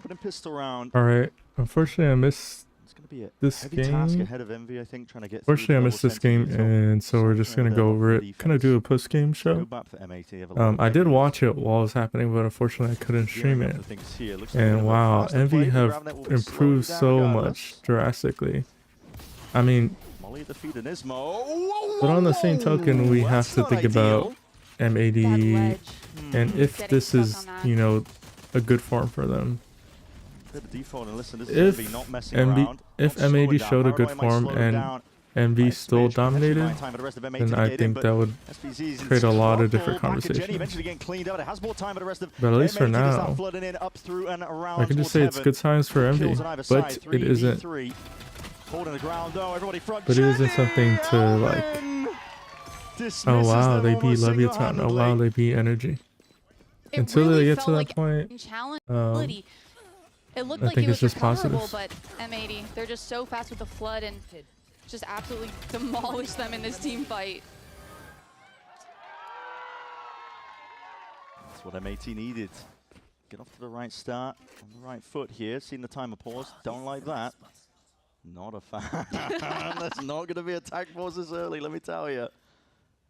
opening pistol round. All right. Unfortunately, I missed It's going to be a this heavy game. task ahead of Envy, I think, trying to get Unfortunately, I missed this game, and so we're just gonna go over it. Kind of do a post-game show. I did watch it while it was happening, but unfortunately, I couldn't stream it. And wow, Envy have improved so much drastically. I mean, but on the same token, we have to think about M80 and if this is, you know, a good form for them. If M80 showed a good form and MV still dominated, then I think that would create a lot of different conversations. But at least for now, I can just say it's good signs for MV, but it isn't. But it isn't something to like, oh wow, they beat Leviathan, oh wow, they beat Energy. Until they get to that point, it looked I like think it it's was just positive. but M80, they're just so fast with the flood and just absolutely demolish them in this team fight. That's what M80 needed. Get off to the right start, on the right foot here. Seen the timer pause, don't like that. Not a fan. That's not going to be attack pauses early, let me tell you.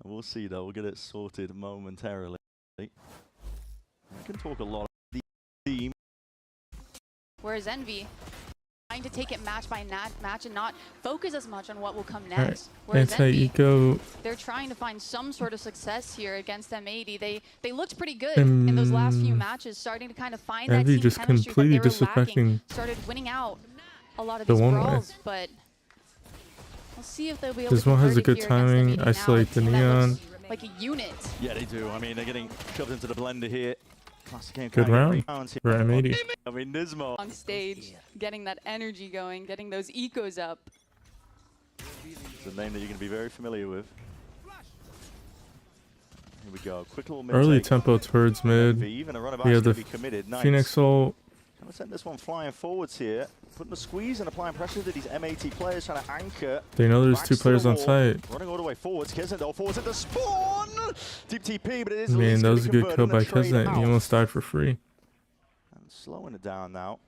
We'll see though, we'll get it sorted momentarily. We can talk a lot of the team. Whereas Envy trying to take it match by match and not focus as much on what will come next. Whereas Anti-eco, they're trying to find some sort of success here against M80. They looked pretty good in those last few matches, starting to kind of find that team just chemistry completely that they were lacking. disrespecting Started winning out a lot of the these one brawls, way. but we'll see if they'll be able This to one has a convert good it here timing, against M80 now. isolate the That neon. looks like a unit. Yeah, they do. I mean, they're getting shoved into the blender here. Good round for M80. I mean, Nismo On stage, getting that energy going, getting those ecos up. it's a name that you're going to be very familiar with. Here we go. Quick little mid Early take. tempo towards mid. Even a runner We have the be committed. Nice. Phoenix ult. Trying to send this one flying forwards here. Putting the squeeze and applying pressure to these M80 players, trying to anchor. They know there's Backs two to players the on wall, site. Running all the way forwards. KEZNIT though, forwards at the spawn! Deep TP, but it is at Man, least that gonna was a be good kill converted by and trade KEZNIT. He out. almost died for free. And slowing it down now.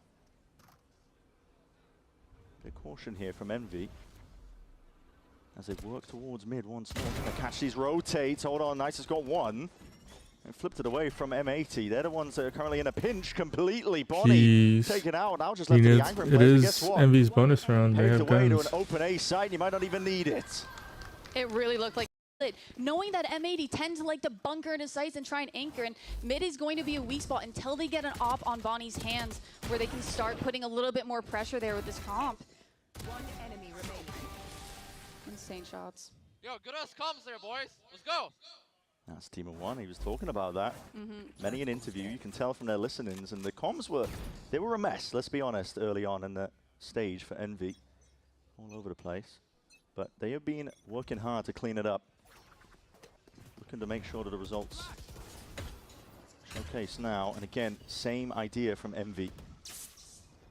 Bit caution here from Envy. As they work towards mid once more. Trying to catch these rotates. Hold on, Nice has got one. And flipped it away from M80. They're the ones that are currently in a pinch completely. Bonnie taken out. Now just left to the angry It players. Guess is what? Envy's bonus round. They Paved have the way to guns. an open A site. You might not even need it. It really looked like it. Knowing that M80 tends to like to bunker into sites and try and anchor, and mid is going to be a weak spot until they get an op on Bonnie's hands where they can start putting a little bit more pressure there with this comp. One enemy remaining. Insane shots. Yo, good ass comms there, boys. Let's go. That's DEMON1. He was talking about that. Many an interview, you can tell from their listenings, and the comms were a mess, let's be honest, early on in the stage for Envy. All over the place. But they have been working hard to clean it up. Looking to make sure that the results showcase now. And again, same idea from Envy.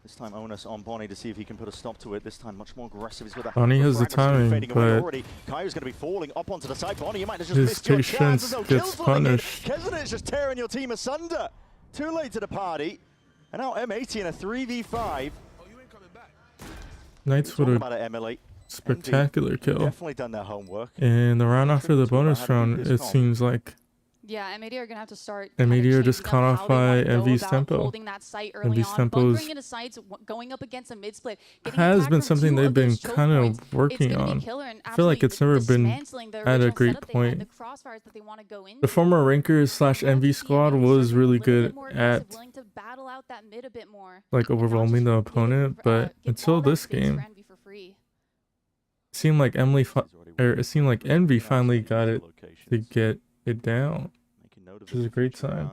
This time onus on Bonnie to see if he can put a stop to it. This time much more aggressive. He's with that. Bonnie has the timing, but Kai's going to be falling up onto the side. Bonnie, you might have just his missed your patience chance. There's no gets kills looking good. punished. KEZNIT is just tearing your team asunder. Too late to the party. And now M80 in a 3v5. Knights with About a it, Emily. spectacular kill. Definitely done their homework. And the round after the bonus How to beat round, this it comp. seems like Yeah, M80 are gonna have to start. M80 are just changing caught up off how they by wanna go Envy's about tempo. Holding that site early Envy's on, tempo bunkering into sites, going up against a mid split. has been something they've been kind of working on. I feel like it's never been at a great point. The former Rankers / Envy squad was really good at like overwhelming the opponent, but until this game, it seemed like it seemed like Envy finally got it to get it down, which is a great sign.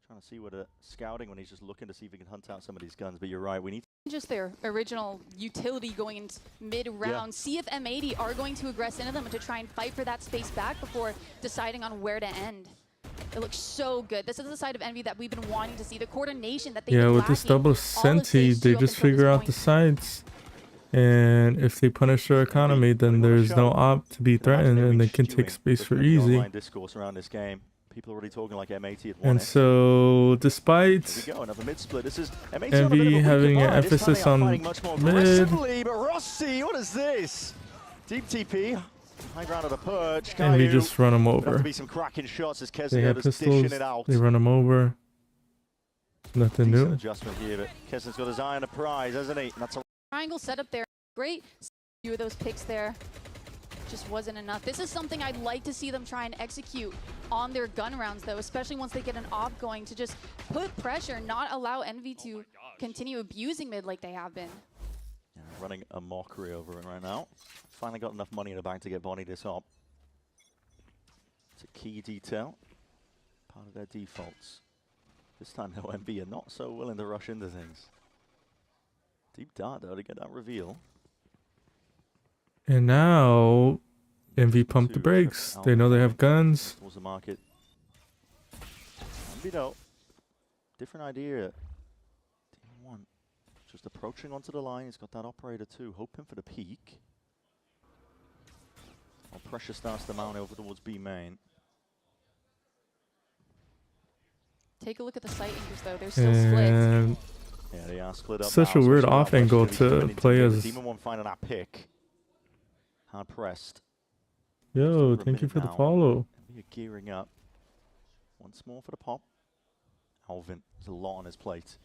Trying to see what scouting when he's just looking to see if he can hunt out some of these guns. But you're right, we need just their original utility going into mid-round. See if M80 are going to aggress into them and to try and fight for that space back before deciding on where to end. It looks so good. This is the side of Envy that we've been wanting to see. The coordination that they've been with this lacking double all of Senti, stage they 2 up just until figure this out point. the sides. And if they punish their economy, then there's no op to be threatened, and they can take space for easy. Discourse around this game. People are already talking like M80 at 1. And so, despite There we go, another mid split. This is MV having an emphasis on mid, but Rossi, what is this? Deep TP, high ground at a perch. MV just run him There'll have over. to be some cracking shots as They have Keznit is pistols, dishing it out. they run him over. Nothing Decent new. adjustment here, but Keznit's got his eye on a prize, hasn't he? And that's a Triangle setup there. Great. A few of those picks there just wasn't enough. This is something I'd like to see them try and execute on their gun rounds, though, especially once they get an op going, to just put pressure, not allow Envy to continue abusing mid like they have been. yeah, running a mockery over it right now. Finally got enough money in the bank to get Bonnie this op. It's a key detail, part of their defaults. This time, though, MV are not so willing to rush into things. Deep dart, though, to get that reveal. And now, MV pumped the brakes. They know they have guns. Towards the market. MV, though, different idea. DEMON1 just approaching onto the line. He's got that operator, too, hoping for the peak. While pressure starts to mount over towards B main. Take a look at the sight angles, though. They're still split. And Yeah, they are split up such now, a weird especially off now angle pressure's gonna be to coming into play it, as. but DEMON1 finding that pick. Hard pressed. Yo, over a thank you minute for the now. follow. We are gearing up. Once more for the pop. Alvin, there's a lot on his plate.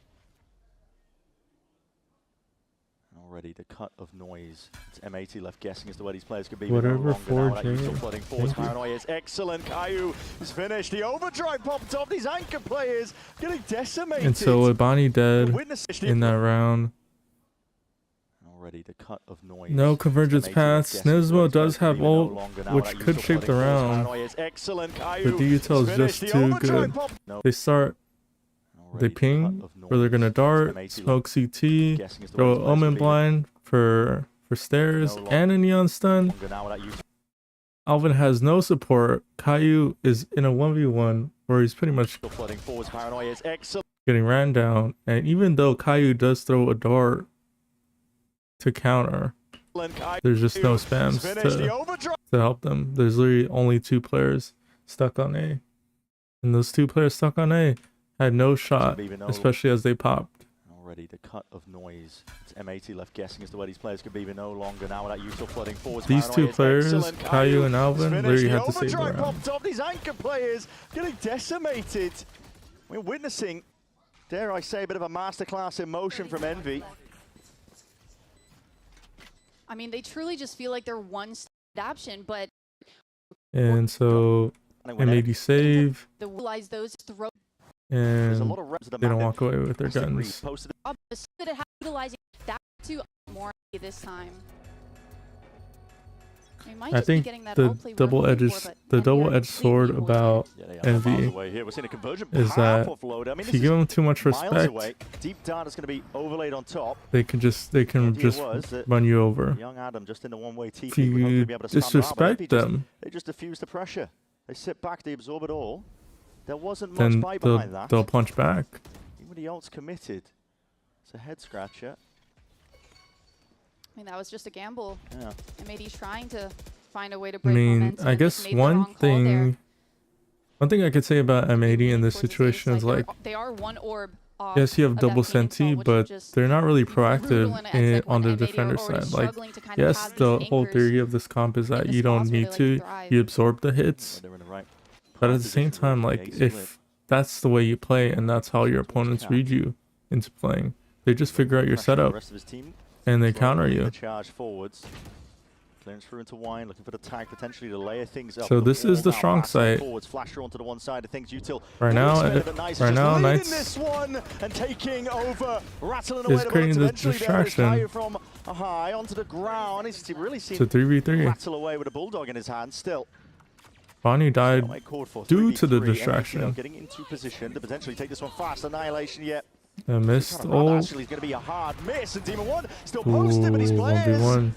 And already the cut of noise. It's M80 left guessing as to where these players could be. Whatever, Flooding Thank forwards. you. Paranoia is excellent. Caillou is finished. The overdrive popped off. These anchor players getting decimated. And so Bonnie dead Witness in that round. already the cut of noise. No convergence M80 paths. guessing where Nismo these does players could have be, but no ult, longer now which that could use of shape the flooding forwards. round. Paranoia is excellent. The Caillou detail is finished. just The too overdrive good. pop- No. They start, they Already the ping, cut of where they're gonna noise. dart, M80 smoke CT, guessing as to where throw these players Omen could be, blind for stairs, No and a neon stun. longer now without use of Alvin has no support. Caillou is in a 1v1 where he's pretty much flooding forwards. Paranoia is excellent. getting ran down. And even though Caillou does throw a dart to counter, there's just no spams Finished. The overdrive. to help them. There's literally only 2 players stuck on A. And those 2 players stuck on A had no shot, especially as they popped. Already the cut of noise. It's M80 left guessing as to where these players could be, but no longer now without use of flooding forwards. These 2 Paranoia is players, excellent. Caillou and Alvin, Finished. literally The had to save the overdrive round. popped off. These anchor players getting decimated. We're witnessing, dare I say, a bit of a masterclass in motion from Envy. I mean, they truly just feel like they're one adaption, but And so M80 save, the realize those throw There's a and lot of reps of the they don't map. walk away with their Posted guns. reposted that it has utilizing that to more this time. They might I just be think getting that the outplay we're looking double-edged for, but the Envy are double-edged sword completely about Yeah, they are miles Envy away here. We're seeing a conversion is path that offload. I mean, if this you is give them too much miles respect, away. Deep dart is going to be overlaid on top. they can just idea just was that run you over. Young Adam just in the one-way TP. If would hopefully you be able to stand around, but Envy disrespect them, they just diffuse the pressure. They sit back, they absorb it all. There wasn't much then bite behind that. they'll punch back. Even the ult's committed. It's a head scratcher. I mean, that was just a gamble. Yeah. M80's trying to find a way to I break mean, momentum I and just guess made the wrong call there. one thing I could say about M80 in this Towards the situation safe is side. like, they are one orb off yes, you have of that double ping install, senti, which but is just they're not really brutal proactive in an exit on when the M80 are defender already side. Like, struggling to kind of yes, have the these whole anchors theory of this comp is that in the you don't spots where need they like to, thrive. you absorb the hits. They're in the right But at the same position, time, really like, easily. if that's the way you play and that's how your opponents read you into playing, they just figure out your Pressure on the setup rest of his team. and they Slowly counter leading you. The charge forwards. Clearance through into wine, looking for the tag potentially to layer things up. So this is the Now strong passing side. Forwards, flasher onto the one side of things. Util Right now, Nice right now, leading Knights this one and taking over, rattling is away creating the eventually distraction. There is Caillou from a high onto the ground. He's really seen It's a 3v3. rattle away with a bulldog in his hand. Still, Bonnie died stalemate called for. due to the 3v3. distraction. Getting into position to potentially take this one fast. Annihilation yet. A missed Rather, ult. actually, it's going to be a hard miss. And DEMON1 still posted, but Ooh, his players 1v1.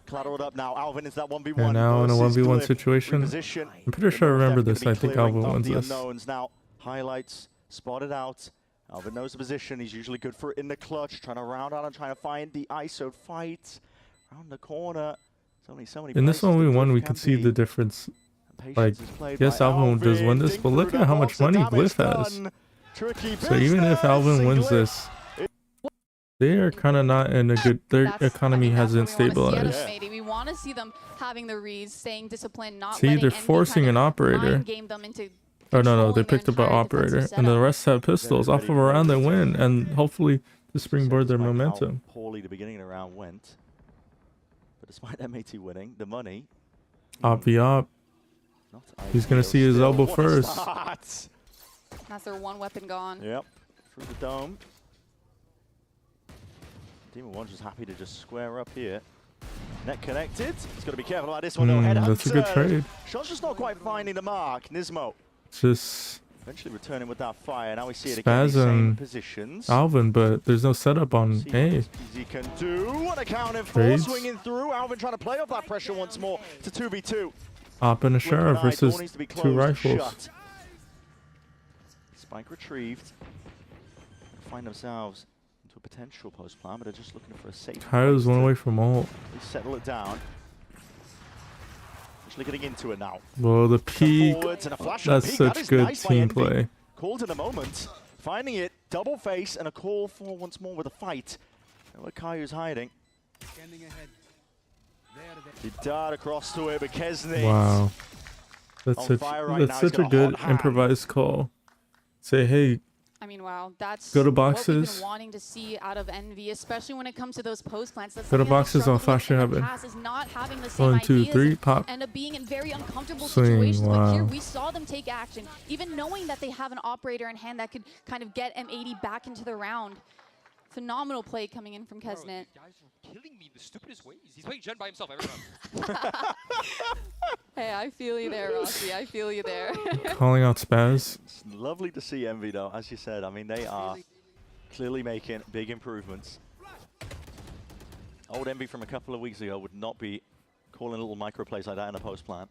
collateraled up now. Alvin is that 1v1. And now in a versus 1v1 Glyph. situation. Reposition. I'm pretty sure I remember this. Gonna be I think clearing Alvin up wins the this. unknowns now. Highlights spotted out. Alvin knows the position. He's usually good for it in the clutch. Trying to round out and trying to find the ISO fight. Around the corner. There's only so many In this places that 1v1, Glyph we can could see be. the difference Like, yes, Alvin does win this, but look at how much money Glyph has. So even if Alvin wins this, they are kind of not in a good. Their economy hasn't stabilized. We want to see them having the reads, staying disciplined, not See, they're forcing an operator. Oh no, they picked up an operator, and the rest have pistols. Off of a round, they win, and hopefully to springboard their momentum. How poorly the beginning of the round went, but despite M80 winning, the money. Op v op. He's gonna see his elbow first. That's their one weapon gone. Yep, through the dome. DEMON1 just happy to just square up here. Net connected. He's got to be careful about this one. That's a good trade. Shot's just not quite finding the mark. Nismo. Just eventually returning with that fire. Now we see it Spaz again. Same positions. Alvin, but there's no setup on A. He can do what accounted for. Swinging through. Alvin trying to play off that pressure once more to 2v2. Op and a sheriff versus two rifles. Shut. Spike retrieved. Find themselves into a potential post plan, but they're just looking for a safe. Kyle's one away from ult. They settle it down. Actually getting into it now. Well, the peak. That's such good team play. Called in a moment. Finding it. Double face and a call for once more with a fight. Where Kayu's hiding. He dart across to it, but KEZNIT. Wow. That's such a good improvised call. Say, hey. I mean, wow, that's go to what we've boxes. been wanting to see out of Envy, especially when it comes to those post plants. That's go to boxes on flash your heaven. Is not having the same 1, 2, 3, pop. End up being in very uncomfortable Swing, situations. wow. But here we saw them take action, even knowing that they have an operator in hand that could kind of get M80 back into the round. Phenomenal play coming in from KEZNIT. Bro, you guys are killing me in the stupidest ways. He's playing Gen by himself every round. Hey, I feel you there, Rossi. I feel you there. Calling out Spaz. It's lovely to see Envy though, as you said. I mean, they are clearly making big improvements. Old Envy from a couple of weeks ago would not be calling little micro plays like that in a post plant.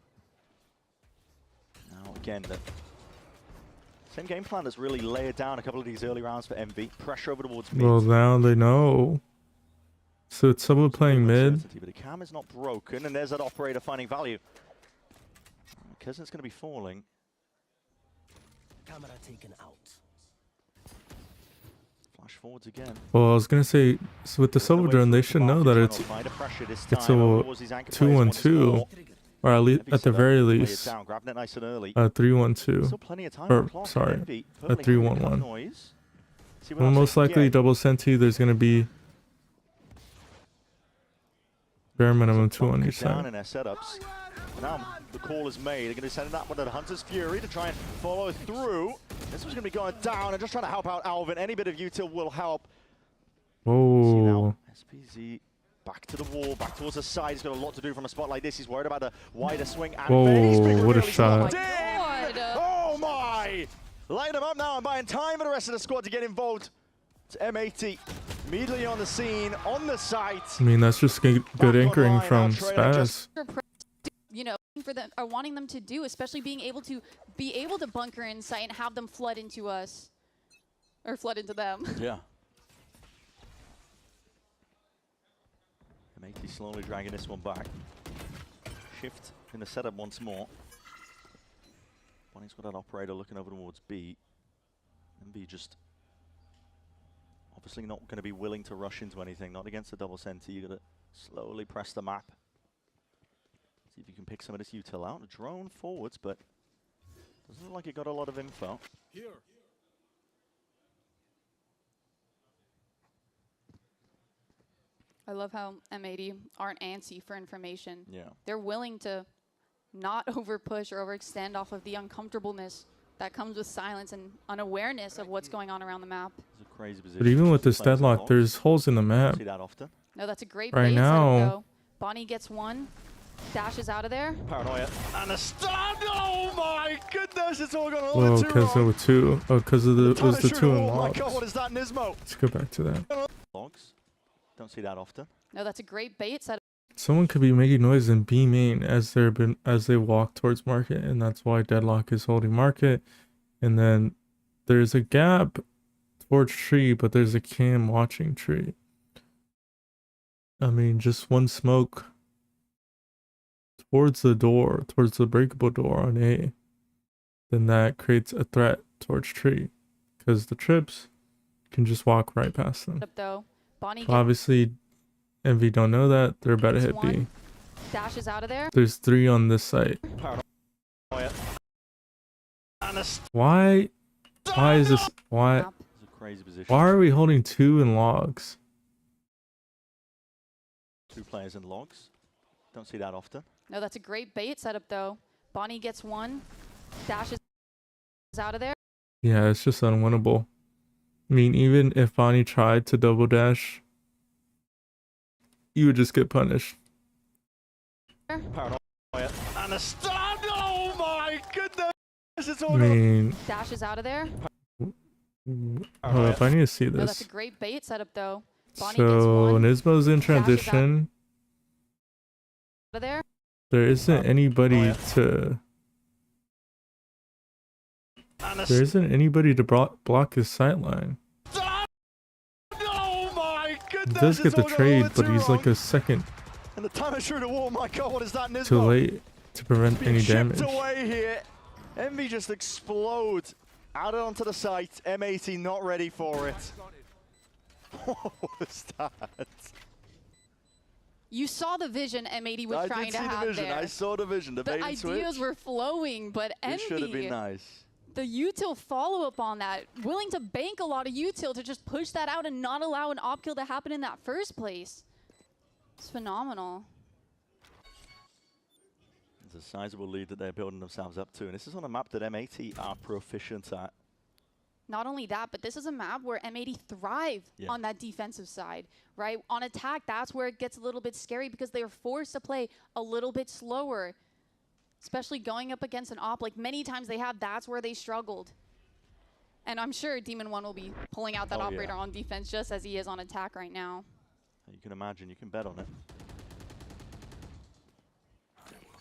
Now again, the same game plan that's really layered down a couple of these early rounds for Envy. Pressure over towards mid. Well, now they know. So it's someone playing mid. But the cam is not broken, and there's that operator finding value. KEZNIT's going to be falling. Camera taken out. Flash forwards again. Well, I was gonna say, so with the silver drone, they should know that it's a 2-1-2, or at the very least, a 3-1-2, or sorry, a 3-1-1. Well, most likely double senti. There's gonna be bare minimum 2 on each side. In their setups. Now the call is made. They're going to send that one to the Hunter's Fury to try and follow through. This one's going to be going down and just trying to help out Alvin. Any bit of util will help. Oh. SPZ back to the wall, back towards the side. He's got a lot to do from a spot like this. He's worried about a wider swing. And whoa, what a shot. Oh my! Light him up now and buying time for the rest of the squad to get involved. It's M80 immediately on the scene, on the site. I mean, that's just good anchoring from Spaz. You know, for them, are wanting them to do, especially being able to bunker in sight and have them flood into us, or flood into them. Yeah. M80 slowly dragging this one back. Shift in the setup once more. Bonnie's got that operator looking over towards B. And B just obviously not going to be willing to rush into anything, not against the double center. You got to slowly press the map. See if you can pick some of this util out. A drone forwards, but doesn't look like it got a lot of info. Here. I love how M80 aren't antsy for information. Yeah. They're willing to not overpush or overextend off of the uncomfortableness that comes with silence and unawareness of what's going on around the map. It's a crazy position. But even with this deadlock, there's holes in the map. See that often? No, that's a great right now. Bonnie gets one, dashes out of there. Paranoia. And a stun! Oh my goodness, it's all gone a Whoa, little too wrong. because there were two. Oh, because of it was the 2 in Oh my logs. god, what is that, Nismo? Let's go back to that. Logs. Don't see that often. No, that's a great bait set. Someone could be making noise in B main as they walk towards market, and that's why Deadlock is holding market. And then there's a gap towards tree, but there's a cam watching tree. I mean, just one smoke towards the door, towards the breakable door on A, then that creates a threat towards tree, because the trips can just walk right past them. Though. Bonnie So obviously, Envy don't know that. They're about to hit one. B. Dashes out of there. There's 3 on this site. Why? Why is this? Why? Crazy position. Why are we holding 2 in logs? 2 players in logs. Don't see that often. No, that's a great bait setup though. Bonnie gets one. Dashes out of there. Yeah, it's just unwinnable. I mean, even if Bonnie tried to double dash, you would just get punished. Paranoia. And a stun! Oh my goodness! It's all I mean, Dashes out of there. hold up, I need to see No, that's a this. great bait setup though. Bonnie So gets one. Nismo's in transition. Out of there. There isn't anybody to. There isn't anybody to block his sideline. Oh my goodness! He does get the trade, but he's like a second And the time is through the wall. My God, what is that, Nismo? too late to prevent Being any shipped damage. away here. Envy just explodes out onto the site. M80 not ready for it. What was that? You saw the vision M80 was I trying did to see have the vision. there. I saw the vision. The The bait and switch. ideas were flowing, but It should have been Envy, nice. the util follow-up on that, willing to bank a lot of util to just push that out and not allow an op kill to happen in that first place. It's phenomenal. It's a sizable lead that they're building themselves up to. And this is on a map that M80 are proficient at. Not only that, but this is a map where M80 thrive on that defensive side, right? On attack, that's where it gets a little bit scary because they are forced to play a little bit slower, especially going up against an op. Like many times they have, that's where they struggled. And I'm sure Demon1 will be pulling out that operator on defense just as he is on attack right now. You can imagine, you can bet on it.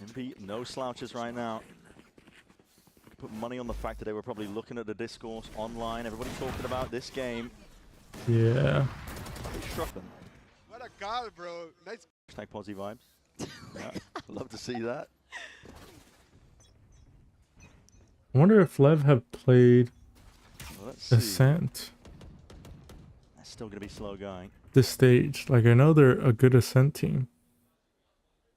MP, no slouches right now. Put money on the fact that they were probably looking at the discourse online. Everybody talking about this game. Yeah. They struck them. What a god, bro. Nice. Hashtag Posy vibes. Yeah, love to see that. I wonder if Lev have played Well, let's see. Ascent They're still going to be slow going. this stage. Like, I know they're a good Ascent team.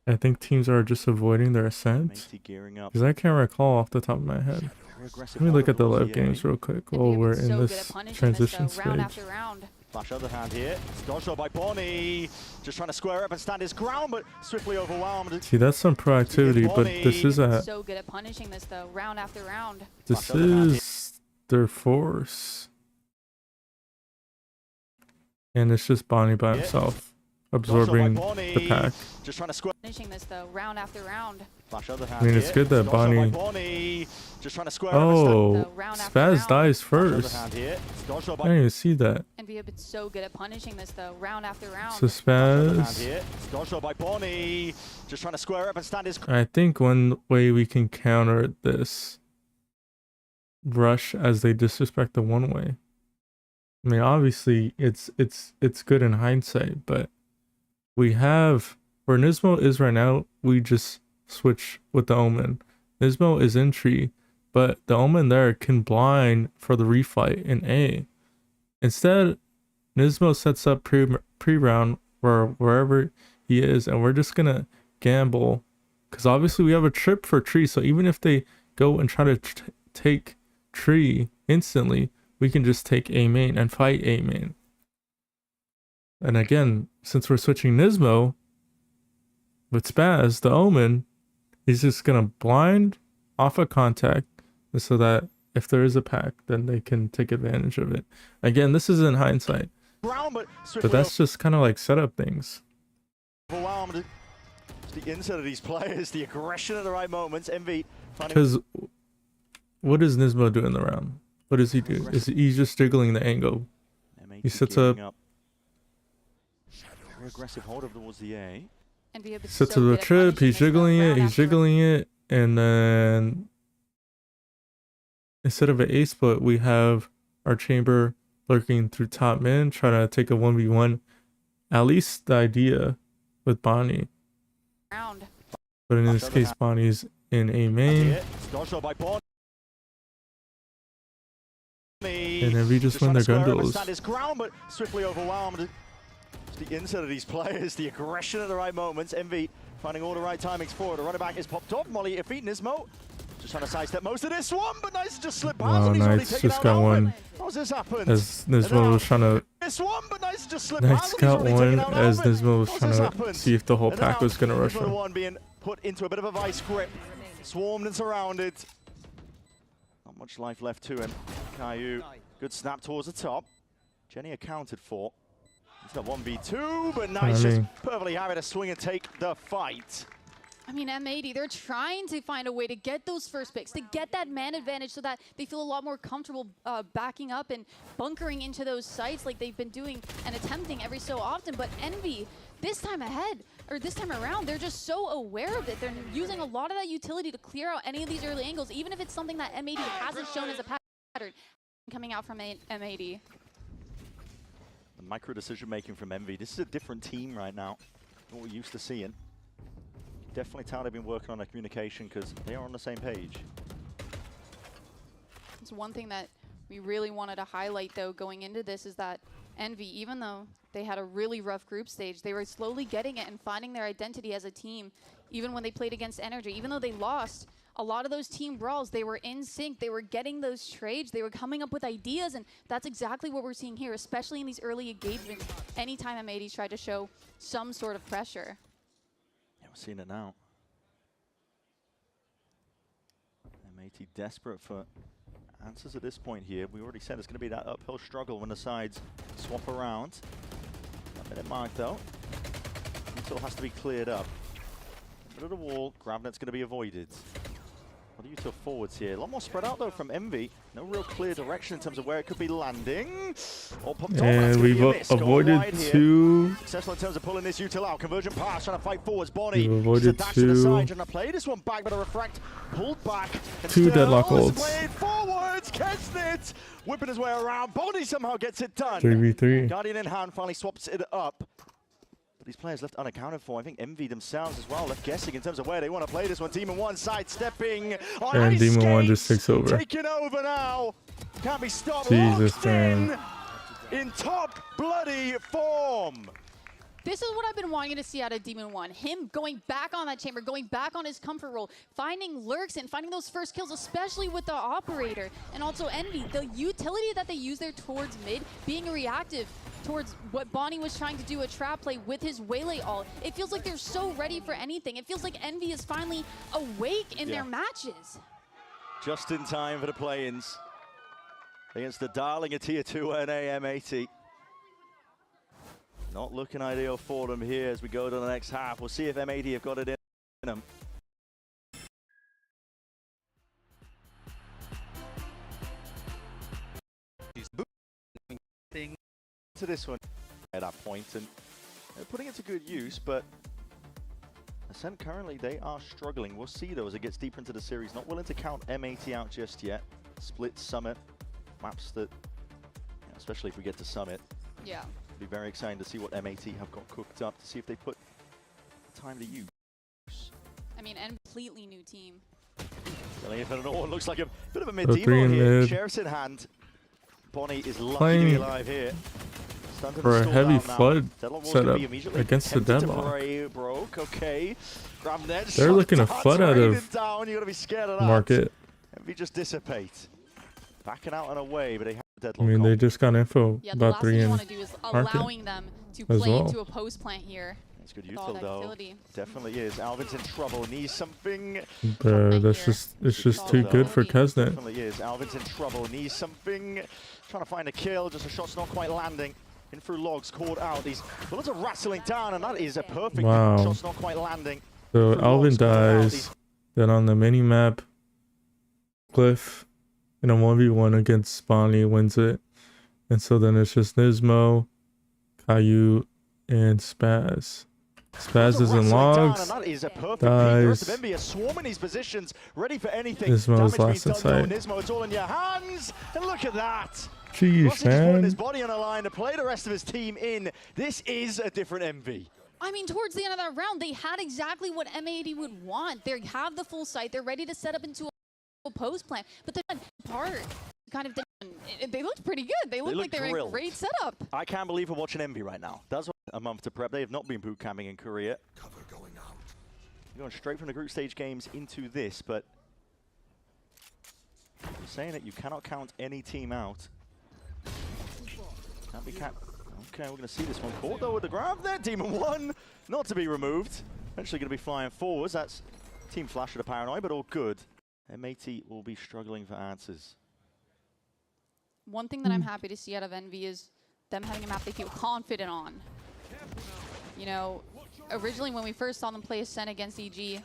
I think teams are just avoiding their Ascent. M80 gearing up. Because I can't recall off the top of my head. Let me look at the Lev games real quick while we're in this transition round stage. after round. Flash other hand here. It's dodged by Bonnie. Just trying to square up and stand his ground, but swiftly overwhelmed. See, that's some proactivity, but this is a... So good at punishing this though, round after round. This is their force. And it's just Bonnie by himself, absorbing the pack. Just trying to square. Finishing this though, round after round. Flash other hand I mean, it's good that Bonnie... Just trying to square Oh, round after Spaz round. dies first. I I didn't even see that. And we have been so good at punishing this though, round after round. So Spaz... Dodged by Bonnie. Just trying to square up and stand his. I think one way we can counter this rush as they disrespect the one way. I mean, obviously it's good in hindsight, but we have where Nismo is right now. We just switch with the Omen. Nismo is in tree, but the Omen there can blind for the refight in A. Instead, Nismo sets up pre-round wherever he is, and we're just gonna gamble because obviously we have a trip for tree. So even if they go and try to take tree instantly, we can just take A main and fight A main. And again, since we're switching Nismo with Spaz, the Omen, he's just gonna blind off a contact so that if there is a pack, then they can take advantage of it. Again, this is in hindsight, but that's just kind of like setup things. Overwhelmed. The insight of these players, the aggression at the right moments. MV. Because what does Nismo do in the round? What does he do? He's just jiggling the angle. He sets up. Very aggressive hold up towards the A. Sets up the trip. He's jiggling it. He's jiggling it, and then instead of an A split, we have our chamber lurking through top mid, trying to take a 1v1. At least the idea with Bonnie. But in this case, Bonnie's in A main. And then we just win their gun duels. But swiftly overwhelmed. Just the insight of these players, the aggression at the right moments. MV finding all the right timings forward. The running back is popped off. Molly, your feet, Nismo. Just trying to sidestep most of this one, but Nice just slipped past. Wow, And he's Nice just got one. How's this happened? As Nismo was trying to... This one, but Nice just slipped Nice past. got one as Nismo was trying to see if the whole pack was going to rush him. One being put into a bit of a vice grip. Swarmed and surrounded. Not much life left to him. Caillou, good snap towards the top. Jenny accounted for. He's got 1v2, but Nice just perfectly having to swing and take the fight. I mean, M80, they're trying to find a way to get those first picks, to get that man advantage so that they feel a lot more comfortable backing up and bunkering into those sites like they've been doing and attempting every so often. But Envy, this time around, they're just so aware of it. They're using a lot of that utility to clear out any of these early angles, even if it's something that M80 hasn't shown as a pattern coming out from M80. The micro decision making from Envy. This is a different team right now than what we're used to seeing. Definitely tell they've been working on their communication because they are on the same page. It's one thing that we really wanted to highlight, though, going into this is that Envy, even though they had a really rough group stage, they were slowly getting it and finding their identity as a team, even when they played against Energy. Even though they lost a lot of those team brawls, they were in sync, they were getting those trades, they were coming up with ideas, and that's exactly what we're seeing here, especially in these early engagements, anytime M80's tried to show some sort of pressure. We're seeing it now. M80 desperate for answers at this point here. We already said it's going to be that uphill struggle when the sides swap around. That minute mark though. It has to be cleared up. A bit of the wall, GravNet's going to be avoided. What are you two forwards here? A lot more spread out though from Envy. No real clear direction in terms of where it could be landing. And we've avoided two. Successful in terms of pulling this util out. Conversion pass, trying to fight forwards. Bonnie. We've avoided dash two. to the side, trying to play this one back, but a refract pulled back. Two deadlock holds. Played forwards. KEZNIT whipping his way around. Bonnie somehow gets it done. 3v3. Guardian in hand finally swaps it up. These players left unaccounted for. I think Envy themselves as well left guessing in terms of where they want to play this one. DEMON1 sidestepping. And DEMON1 just takes over. Taking over now. Can't be stopped. Jesus, man. In top bloody form. This is what I've been wanting to see out of DEMON1. Him going back on that chamber, going back on his comfort role, finding lurks and finding those first kills, especially with the operator. And also Envy, the utility that they use there towards mid, being reactive towards what Bonnie was trying to do, a trap play with his Waylay ult. It feels like they're so ready for anything. It feels like Envy is finally awake in their matches. Just in time for the play-ins against the darling of Tier 2 and M80. Not looking ideal for them here as we go to the next half. We'll see if M80 have got it in them. To this one at that point, and they're putting it to good use, but Ascent currently they are struggling. We'll see though as it gets deeper into the series. Not willing to count M80 out just yet. Split Summit maps that, especially if we get to Summit. Yeah. It'll be very exciting to see what M80 have got cooked up, to see if they put time to use. I mean, and completely new team. It looks like a bit of a mid-demo here. Sheriff's in hand. Bonnie is lucky to be alive here. For a heavy flood setup against the deadlock. Okay. They're looking to flood out of market. If you just dissipate. Backing out and away, but they have the deadlock. I mean, they just got info about 3 in market. Allowing them to play into a post plant here. It's good util though. Definitely is. Alvin's in trouble. Needs something. It's just too good for KEZNIT. Definitely is. Alvin's in trouble. Needs something. Trying to find a kill. Just a shot's not quite landing. In through logs, caught out. These bullets are rattling down, and that is a perfect shot's not quite landing. So Alvin dies. Then on the mini map, Cliff in a 1v1 against Bonnie wins it. And so then it's just Nismo, Caillou, and Spaz. Spaz is in logs, dies. Nismo's last in sight. Nismo, it's all in your hands, and look at that. Jeez, man. His body on a line to play the rest of his team in. This is a different Envy. I mean, towards the end of that round, they had exactly what M80 would want. They have the full site. They're ready to set up into a post plan. But the part kind of didn't. They looked pretty good. They looked like they were in a great setup. I can't believe we're watching Envy right now. That's a month to prep. They have not been boot camping in Korea. Cover going out. Going straight from the group stage games into this, but you're saying that you cannot count any team out. Can't be Okay, we're going to see this one caught though with the grab there. Demon1, not to be removed. Eventually going to be flying forwards. That's Team Flash at a paranoid, but all good. M80 will be struggling for answers. One thing that I'm happy to see out of Envy is them having a map they feel confident on. You know, originally when we first saw them play Ascent against EG,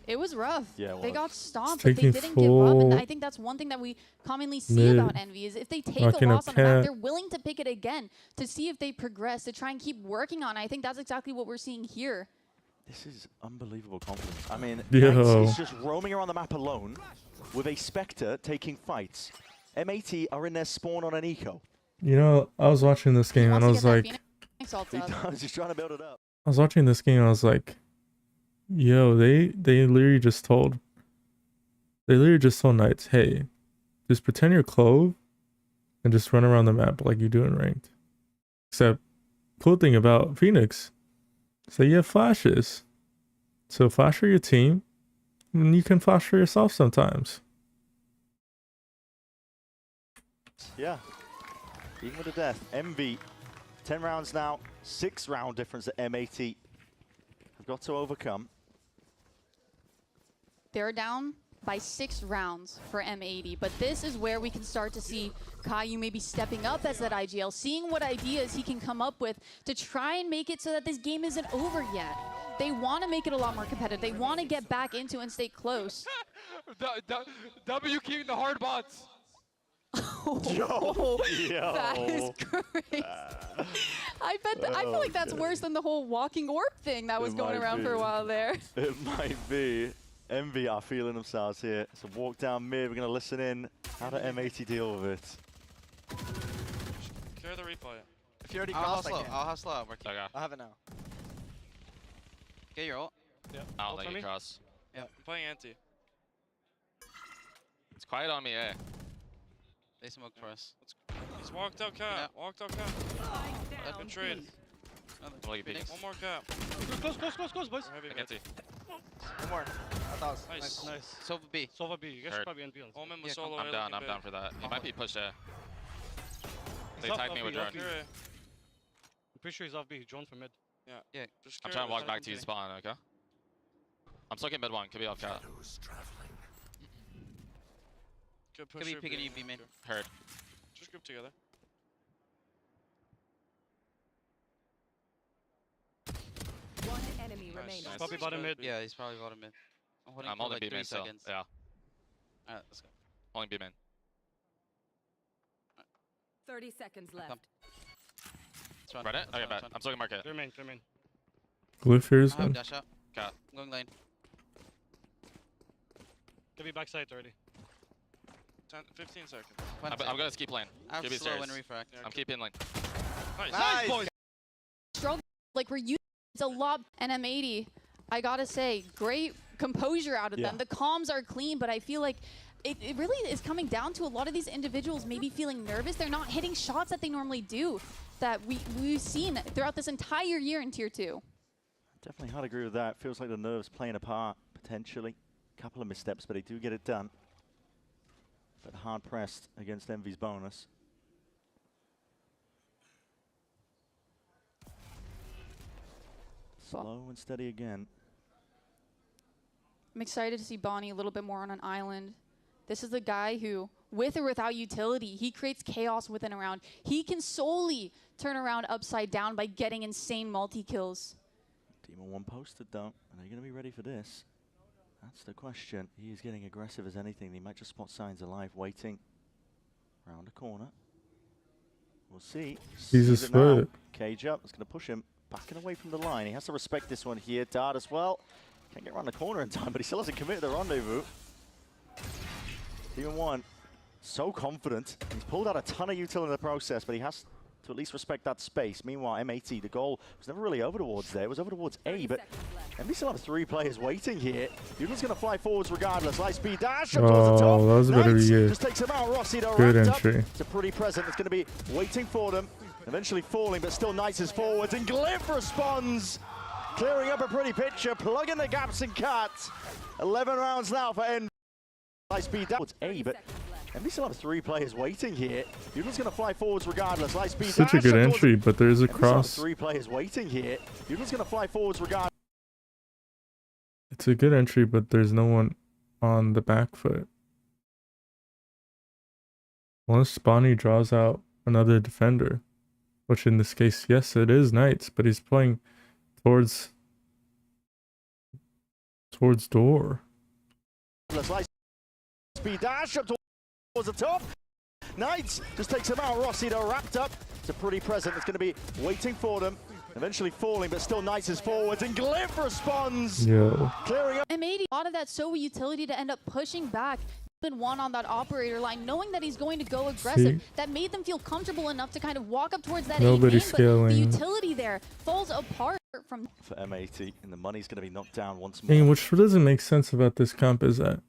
it was rough. Yeah, they got stomped, but they didn't give up. And I think that's one thing that we commonly see about Envy is if they take a loss on the map, they're willing to pick it again to see if they progress, to try and keep working on it. I think that's exactly what we're seeing here. This is unbelievable confidence. I mean, Knights is just roaming around the map alone with a Spectre taking fights. M80 are in their spawn on an eco. You know, I was watching this game and I was like, He's trying to build it up. I was watching this game and I was like, yo, they literally just told Knights, hey, just pretend you're Clove and just run around the map like you do in ranked. Except, cool thing about Phoenix, so you have flashes. So flash for your team, and you can flash for yourself sometimes. Yeah, even with the death. MV, 10 rounds now, 6 round difference that M80 have got to overcome. They're down by 6 rounds for M80, but this is where we can start to see Caillou maybe stepping up as that IGL, seeing what ideas he can come up with to try and make it so that this game isn't over yet. They want to make it a lot more competitive. They want to get back into and stay close. W keeping the hard bots. Yo. That is crazy. I feel like that's worse than the whole walking orb thing that was going around for a while there. It might be. Envy are feeling themselves here. So walk down mid, we're going to listen in. How do M80 deal with it? Clear the replay. If you already crossed, I'll hustle out. Okay. I'll have it now. Get your ult. Yeah. I'll let you cross. Yeah. I'm playing anti. It's quiet on me, eh? They smoked for us. He's walked out cap. Yeah. Walked out cap. Good trade. One more cap. Close, boys. Anti. One more. Nice. Sova B. Sova B. You guys should probably NP on. Omen was solo. I'm down for that. He might be pushed there. They tagged me with drone. I'm pretty sure he's off B. He's drawn from mid. Yeah. I'm trying to walk back to you spawn, okay? I'm stuck in mid one. Could be off cat. Could be picking you, B-main. Heard. Just group together. One enemy remaining. Nice. Probably bottom mid. Yeah, he's probably bottom mid. I'm holding B-main still. Yeah. Alright, let's go. Holding B-main. 30 seconds left. Run it? Okay, bet. I'm stuck in market. Clear main. Glyph here is I have one. dash out. Cat. I'm going lane. Give me backside already. 15 seconds. I'm gonna keep lane. I Give me slow stairs. I'm keeping lane. Nice, boys. Struggle, like we're using it's a lot. And M80, I gotta say, great composure out of them. The comms are clean, but I feel like it really is coming down to a lot of these individuals maybe feeling nervous. They're not hitting shots that they normally do, that we've seen throughout this entire year in Tier 2. Definitely hard to agree with that. Feels like the nerves playing a part, potentially. A couple of missteps, but they do get it done. But hard pressed against Envy's bonus. Slow and steady again. I'm excited to see Bonnie a little bit more on an island. This is the guy who, with or without utility, he creates chaos within a round. He can solely turn around upside down by getting insane multi-kills. Demon1 posted though. Are they going to be ready for this? That's the question. He is getting aggressive as anything. He might just spot signs alive, waiting around a corner. We'll see. He's a split. Cage up. It's going to push him backing away from the line. He has to respect this one here. Dart as well. Can't get around the corner in time, but he still hasn't committed the rendezvous. Demon1, so confident. He's pulled out a ton of utility in the process, but he has to at least respect that space. Meanwhile, M80, the goal was never really over towards there. It was over towards A, but we still have 3 players waiting here. Yugen's going to fly forwards regardless. Light speed dash up towards the top. That was a bit of a just takes him out. Rossi to good wrapped entry. Up. It's a pretty present. It's going to be waiting for them. Eventually falling, but still Knights is forwards. And Glyph responds. Clearing up a pretty picture, plugging the gaps and cut. 11 rounds now for N. High speed down. It's A, but we still have 3 players waiting here. Yugen's going to fly forwards regardless. High speed Such a good entry, but there's a cross. 3 players waiting here. Yugen's going to fly forwards regardless. It's a good entry, but there's no one on the back foot. Unless Bonnie draws out another defender, which in this case, yes, it is Knights, but he's playing towards door. Speed dash up towards the top. Knights just takes him out. Rossi to wrapped up. It's a pretty present. It's going to be waiting for them. Eventually falling, but still Knights is forwards. And Glyph responds. Yo. Clearing up. M80, a lot of that so utility to end up pushing back one on that operator line, knowing that he's going to go aggressive. That made them feel comfortable enough to kind of walk up towards that Nobody scaling. But the utility there falls apart from For M80, and the money's going to be knocked down once I more. mean, which doesn't make sense about this comp is that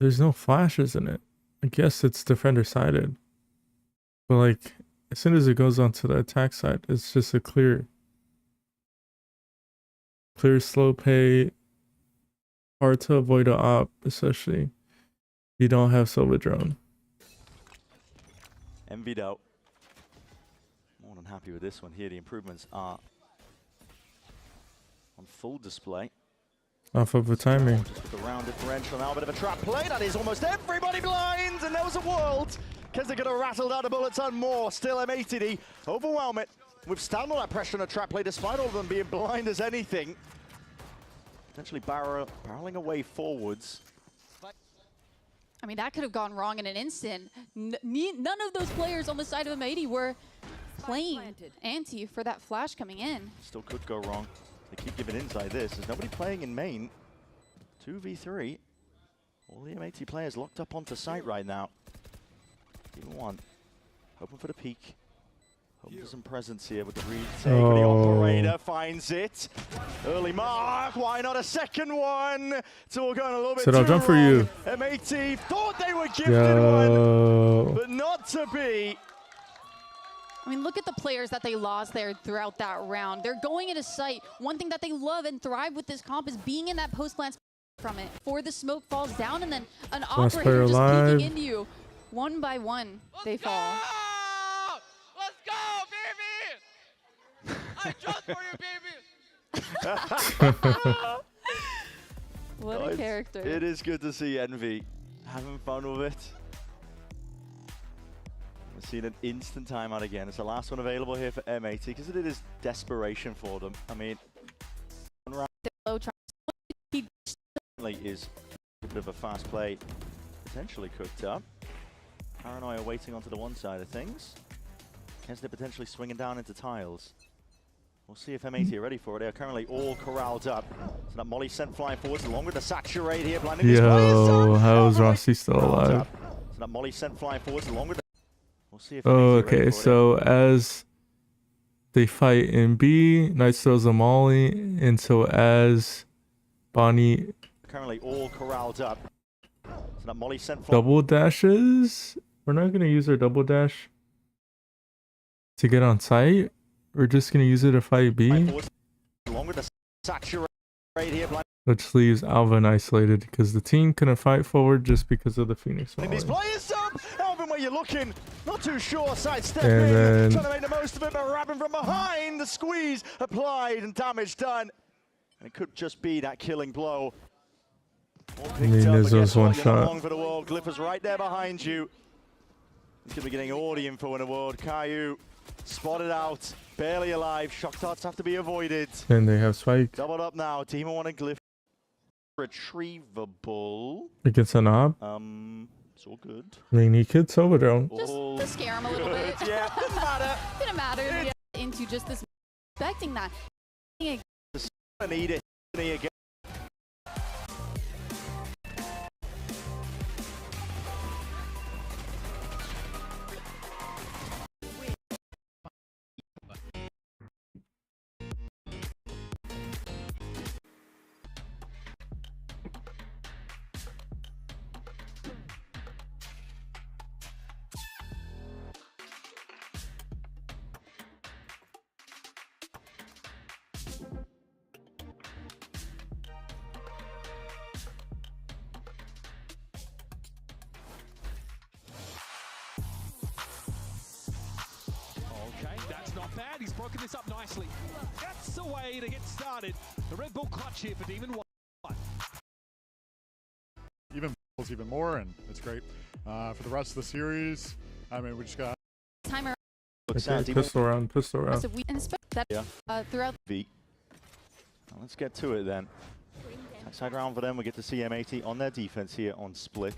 there's no flashes in it. I guess it's defender sided, but like as soon as it goes onto the attack side, it's just a clear slow pay, hard to avoid a op, especially if you don't have Silver Drone. Envied out. More than happy with this one here. The improvements are on full display. Off of a timing. Just with the round differential now, a bit of a trap play. That is almost everybody blind, and there was a world. Keznit could have rattled out a bullet ton more. Still M80 overwhelm it. Withstand all that pressure on a trap play, despite all of them being blind as anything. Potentially barreling away forwards. I mean, that could have gone wrong in an instant. None of those players on the side of M80 were playing anti for that flash coming in. Still could go wrong. They keep giving inside this. There's nobody playing in main. 2v3. All the M80 players locked up onto site right now. DEMON1 hoping for the peak. Hoping for some presence here with the retake. But the operator finds it. Early mark. Why not a second one? It's all going a little bit Said I'll jump for you. M80 thought they were gifted one, but not to be. I mean, look at the players that they lost there throughout that round. They're going into sight. One thing that they love and thrive with this comp is being in that post-glance from it. Before the smoke falls down and then an operator just peeking into you. One by one, they fall. Let's go, baby! I jumped for you, baby! What a character. It is good to see Envy having fun with it. We've seen an instant timeout again. It's the last one available here for M80 because it is desperation for them. I mean, one round is a bit of a fast play, potentially cooked up. Paranoia waiting onto the one side of things. Keznit potentially swinging down into tiles. We'll see if M80 are ready for it. They are currently all corralled up. So that Molly sent flying forwards along with the saturate here, blinding these players. Yo, how is Rossi still alive? So that Molly sent flying forwards along with the... We'll see if Oh, okay, so as they fight in B, Knights throws a molly, and so as Bonnie currently all corralled up. So that Molly sent double dashes, we're not going to use our double dash to get on site. We're just going to use it to fight B. Along with the saturate here, which leaves Alvin isolated because the team couldn't fight forward just because of the Phoenix molly. these players up! Alvin, where you're looking, not too sure, sidestep And in, then trying to make the most of it, but wrapping from behind, the squeeze applied and damage done. And it could just be that killing blow. Nizzo's one shot. For the world. Glyph right there behind you. He's going to be getting all the info in the world. Caillou spotted out, barely alive. Shock darts have to be avoided. And they have spike. Doubled up now. DEMON1 and Glyph. Retrievable. Against an op. It's all good. I mean, he could Silver Drone. Just to scare him a little bit. Yeah, doesn't matter. Didn't matter. Into just this, expecting that. I need it. Again. He's broken this up nicely. That's the way to get started. The Red Bull clutch here for Demon1. Even more, and it's great for the rest of the series. I mean, we just got timer. Pistol round. Yeah. Throughout. V. Well, let's get to it then. Backside round for them. We get to see M80 on their defense here on split.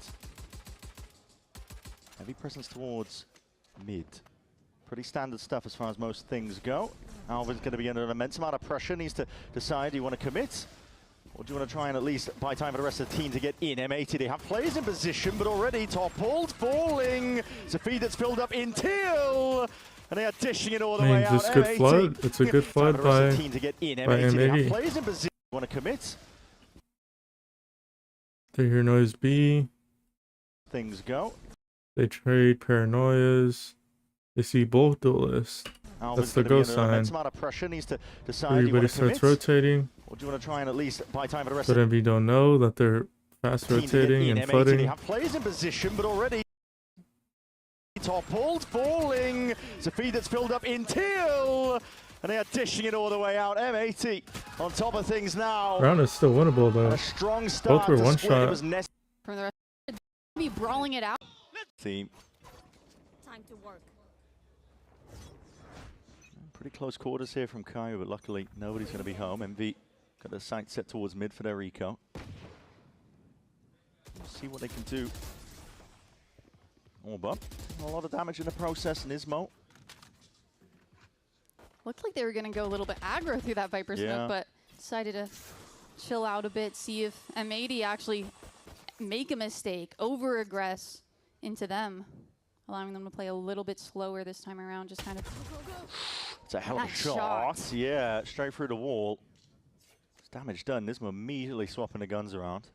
Heavy presence towards mid. Pretty standard stuff as far as most things go. Alvin's going to be under an immense amount of pressure. Needs to decide, do you want to commit? Or do you want to try and at least buy time for the rest of the team to get in? M80, they have players in position, but already toppled, falling. It's a feed that's filled up in teal. And they are dishing it all the way out. Just good flood. It's a good flood by M80. Players in position. Want to commit? They hear noise B. Things go. They trade paranoias. They see both duelists. That's the go sign. Everybody starts rotating. Or do you want to try and at least buy time for the rest but MV don't know that they're fast rotating and flooding. They have players in position, but already toppled, falling. It's a feed that's filled up in teal. And they are dishing it all the way out. M80 on top of things now. Round is still winnable though. A strong start. Both were one shot. From the rest, be brawling it out. Team. Time to work. Pretty close quarters here from Caio, but luckily nobody's going to be home. MV got their sight set towards mid for their eco. We'll see what they can do. Orb up. A lot of damage in the process, and Ismo. Looked like they were going to go a little bit aggro through that Viper smoke, but decided to chill out a bit, see if M80 actually make a mistake, over-aggress into them, allowing them to play a little bit slower this time around, just kind of... It's a hell of a shot. Yeah, straight through the wall. It's damage done. Nismo immediately swapping the guns around.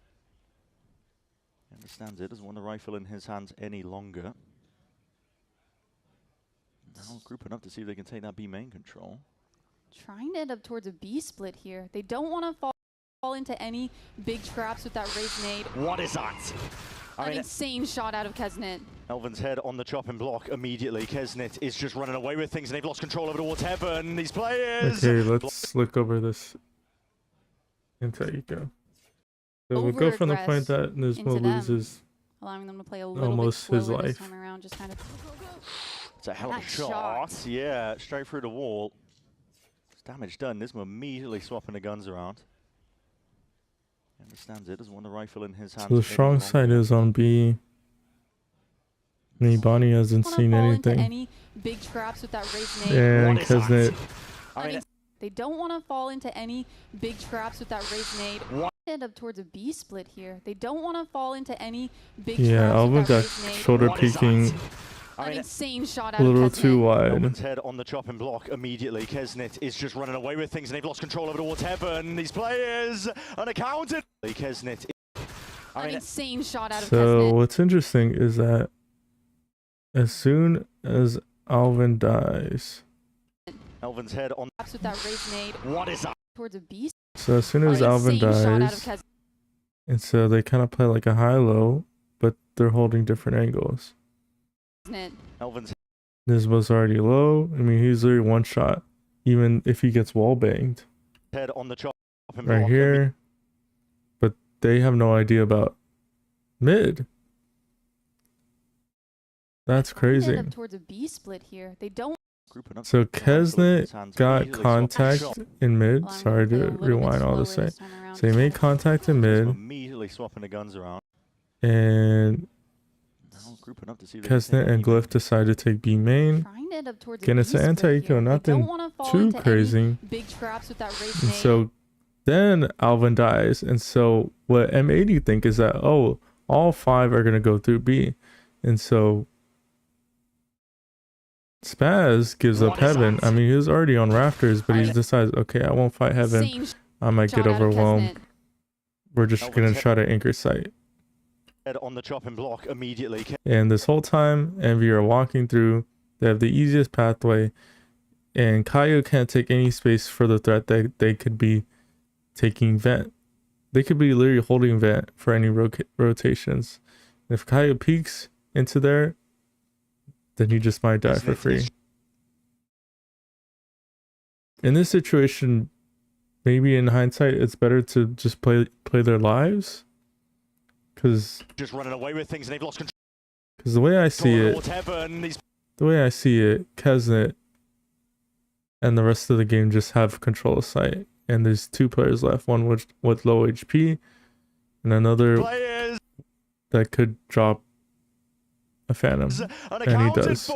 He understands it. Doesn't want the rifle in his hands any longer. Now grouping up to see if they can take that B main control. Trying to end up towards a B split here. They don't want to fall into any big traps with that raise nade. What is that? An insane shot out of KEZNIT. Elvin's head on the chopping block immediately. KEZNIT is just running away with things, and they've lost control over towards heaven. These players. Okay, let's look over this into eco. So we'll go from the point that Nismo loses allowing them to play a little almost bit his slower life. This time around, just kind of. It's a hell of a shot. Yeah, straight through the wall. It's damage done. Nismo immediately swapping the guns around. He understands it. Doesn't want the rifle in his hands. So the strong side is on B. Nibani hasn't seen anything. Any big traps with that raise nade. And KEZNIT. They don't want to fall into any big traps with that raise nade. End up towards a B split here. They don't want to fall into any big traps Alvin with that got raise nade. shoulder peeking An insane shot out a little of too wide. Elvin's head on the chopping block immediately. KEZNIT is just running away with things, and they've lost control over towards heaven. These players unaccounted. KEZNIT. An insane shot out of So what's interesting is that as soon as Alvin dies, Elvin's head on with that raise nade. What is that? Towards a B. So as soon as Alvin dies, and so they kind of play like a high-low, but they're holding different angles. Elvin's Nismo's already low. I mean, he's literally one shot, even if he gets wall banged. head on the chopping block. Right here. But they have no idea about mid. That's crazy. Up towards a B split here. They don't. So KEZNIT got contact in mid. Sorry to rewind all this. So he made contact in mid. Immediately swapping the guns around. And KEZNIT and Glyph decided to take B main. Again, it's an anti-eco, nothing too crazy. Big traps with that raise and so then Alvin dies. And so what M80 think is that, oh, all 5 are going to go through B. And so Spaz gives up heaven. I mean, he was already on rafters, but he decides, okay, I won't fight heaven. I might get overwhelmed. We're just going to try to anchor site. On the chopping block immediately. And this whole time, Envy are walking through. They have the easiest pathway. And Caio can't take any space for the threat that they could be taking vent. They could be literally holding vent for any rotations. If Caio peeks into there, then he just might die for free. in this situation, maybe in hindsight, it's better to just play their lives. Because just running away with things and they've lost control. Because the way I see it, KEZNIT and the rest of the game just have control of site. And there's 2 players left, one with low HP and another that could drop a Phantom. And he does.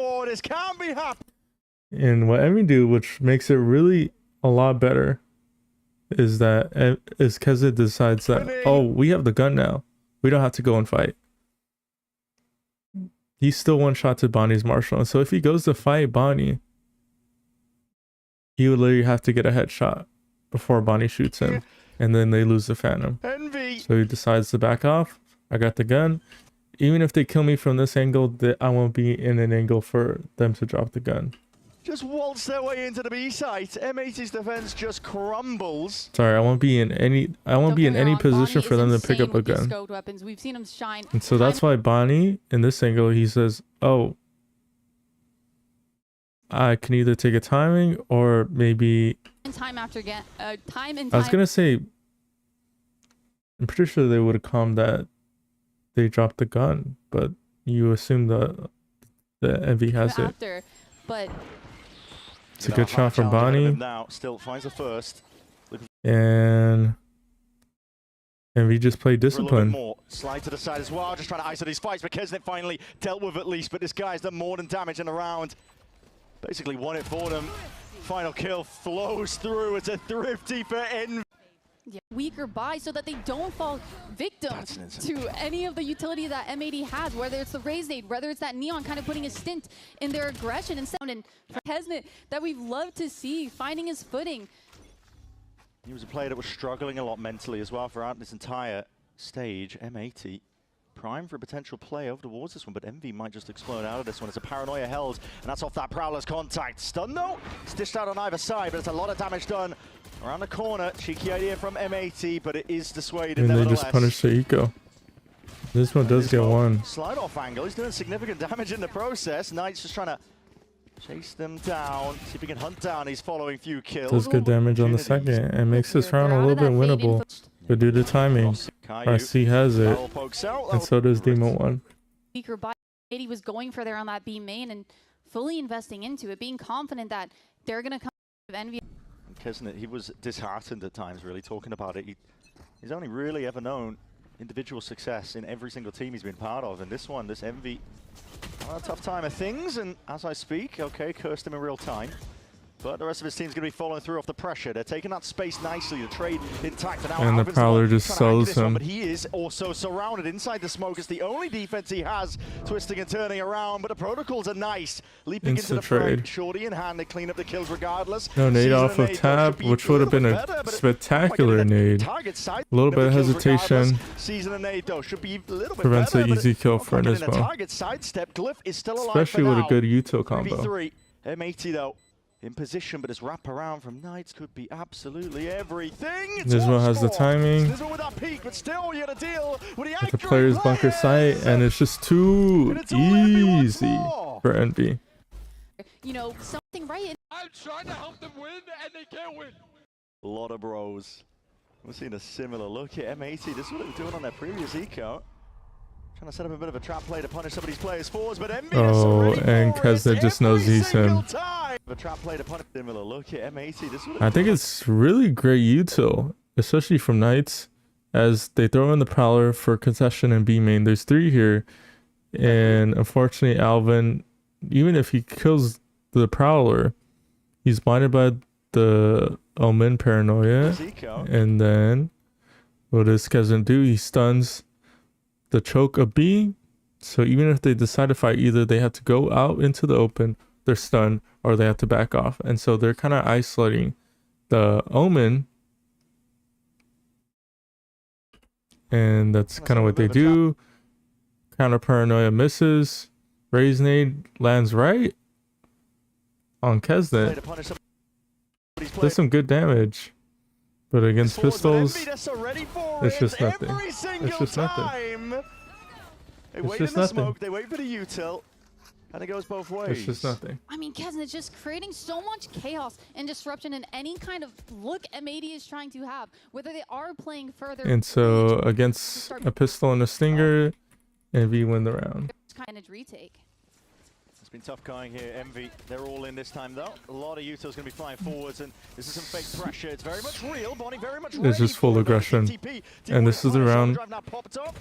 And what Emmy do, which makes it really a lot better, is that KEZNIT decides that, oh, we have the gun now. We don't have to go and fight. He's still one shot to Bonnie's Marshall. And so if he goes to fight Bonnie, he would literally have to get a headshot before Bonnie shoots him. And then they lose the Phantom. So he decides to back off. I got the gun. Even if they kill me from this angle, I won't be in an angle for them to drop the gun. Just waltz their way into the B site. M80's defense just crumbles. Sorry, I won't be in any position for them to pick up a gun. We've seen him shine. And so that's why Bonnie, in this angle, he says, oh, I can either take a timing or maybe time after time. I was gonna say, I'm pretty sure they would have calmed that they dropped the gun, but you assume the MV has it. But it's a good shot from Bonnie. Now still finds the first. And we just play discipline. Slide to the side as well, just trying to isolate these fights, but KEZNIT finally dealt with at least, but this guy's done more than damage in the round. Basically won it for them. Final kill flows through. It's a thrifty for Envy. Yeah, weaker buy so that they don't fall victim to any of the utility that M80 has, whether it's the Raise Nade, whether it's that Neon kind of putting a stint in their aggression and sound. And for KEZNIT, that we've loved to see, finding his footing. He was a player that was struggling a lot mentally as well throughout this entire stage. M80 prime for a potential play over towards this one, but Envy might just explode out of this one. It's a paranoia held, and that's off that Prowler's contact. Stun though, it's dished out on either side, but it's a lot of damage done around the corner. Cheeky idea from M80, but it is dissuaded. And they just punish the eco. This one does get one. Slide off angle, he's doing significant damage in the process. Knight's just trying to chase them down, see if he can hunt down these following few kills. Does good damage on the second and makes this round a little bit winnable. But due to timing, RC has it, and so does DEMON1. Weaker by 80 was going for there on that B main and fully investing into it, being confident that they're going to come with Envy. KEZNIT, he was disheartened at times, really, talking about it. He's only really ever known individual success in every single team he's been part of, and this one, this Envy, a tough time of things, and as I speak, okay, cursed him in real time. But the rest of his team's going to be following through off the pressure. They're taking that space nicely. The trade intact. And the Prowler just sells him. But he is also surrounded inside the smoke. It's the only defense he has, twisting and turning around. But the protocols are nice. Leaping into the front. Shorty in hand. They clean up the kills regardless. No nade off of tap, which would have been a spectacular nade. A little bit of hesitation. Prevents an easy kill for it as well. Especially with a good util combo. M80 though. In position, but his wrap around from Knights could be absolutely everything. This one has the timing. With the player's bunker sight, and it's just too easy for Envy. You know, something right. I'm trying to help them win, and they can't win. A lot of bros. We're seeing a similar look here. M80, this is what they were doing on their previous eco. Trying to set up a bit of a trap play to punish some of these players' forwards, but Envy and KEZNIT just knows he's him. A trap play to punish similar look at M80. This I think it's really great util, especially from Knights, as they throw in the Prowler for concession and B main. There's 3 here, and unfortunately Alvin, even if he kills the Prowler, he's blinded by the Omen paranoia, and then what does KEZNIT do? He stuns the choke of B, so even if they decide to fight, either they have to go out into the open, they're stunned, or they have to back off. And so they're kind of isolating the Omen, and that's kind of what they do. Counter paranoia misses. Raise Nade lands right on KEZNIT. Does some good damage, but against pistols, it's just nothing. It's just nothing. They wait in the smoke, they wait for the util, And it goes both ways. It's just nothing. I mean, KEZNIT just creating so much chaos and disruption in any kind of look M80 is trying to have, whether they are playing further. And so against a pistol and a stinger, MV win the round. Kind of retake. It's been tough going here. Envy, they're all in this time though. A lot of Utils going to be flying forwards, and this is some fake pressure. It's very much real. Bonnie very much It's just full aggression. And this is the round